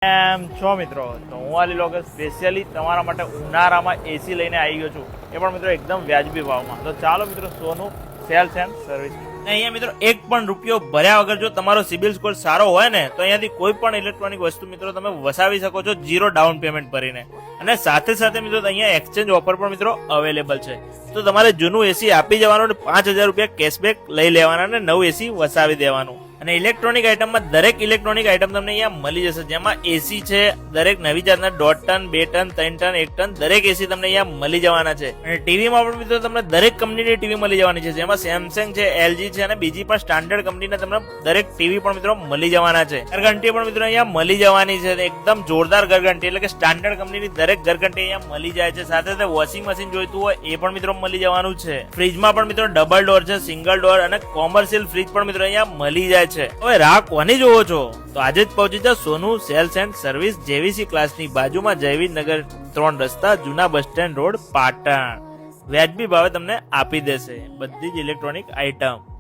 એમ છો મિત્રો, તો હું આલી લોકો સ્પેશિયલી તમારા માટે ઉનાળામાં એસી લઈને આવી ગયો છું, એ પણ મિત્રો એકદમ વ્યાજબી ભાવમાં. તો ચાલો મિત્રો, સોનું સેલ્સ એન્ડ સર્વિસ. અહીંયા મિત્રો એક પણ રૂપિયો ભર્યા વગર જો તમારો સિબિલ સ્કોર સારો હોય ને, તો અહીંયાથી કોઈ પણ ઇલેક્ટ્રોનિક વસ્તુ મિત્રો તમે વસાવી શકો છો ઝીરો ડાઉન પેમેન્ટ ભરીને. અને સાથે સાથે મિત્રો અહીંયા એક્સચેન્જ ઓફર પણ મિત્રો અવેલેબલ છે. તો તમારે જૂનું એસી આપી જવાનું અને 5,000 રૂપિયા કેશબેક લઈ લેવાના અને નવું એસી વસાવી દેવાનું. અને ઇલેક્ટ્રોનિક આઇટમમાં દરેક ઇલેક્ટ્રોનિક આઇટમ તમને અહીંયા મળી જશે, જેમાં એસી છે દરેક નવી જાતના 1.5 ટન 2 ટન 3 ટન 1 ટન દરેક એસી તમને અહીંયા મળી જવાના છે. અને ટીવીમાં પણ મિત્રો તમને દરેક કંપનીની ટીવી મળી જવાની છે, જેમાં સેમસંગ છે, એલજી છે અને બીજી પણ સ્ટાન્ડર્ડ કંપનીના તમને દરેક ટીવી પણ મિત્રો મળી જવાના છે. ઘરઘંટી પણ મિત્રો અહીંયા મળી જવાની છે, એકદમ જોરદાર ઘરઘંટી, એટલે કે સ્ટાન્ડર્ડ કંપનીની દરેક ઘરઘંટી અહીંયા મળી જાય છે. સાથે સાથે વોશિંગ મશીન જોઈતું હોય એ પણ મિત્રો મળી જવાનું છે. ફ્રીજમાં પણ મિત્રો ડબલ ડોર છે, સિંગલ ડોર અને કોમર્શિયલ ફ્રીજ પણ મિત્રો અહીંયા મળી જાય છે. હવે રાહ કોની જોવો છો? તો આજે જ પહોંચી જાઓ સોનું સેલ્સ એન્ડ સર્વિસ, જેવીસી ક્લાસની બાજુમાં, જયવીરનગર 3 રસ્તા, જૂના બસ સ્ટેન્ડ રોડ, પાટણ. વ્યાજબી ભાવે તમને આપી દેશે બધી જ ઇલેક્ટ્રોનિક આઇટમ.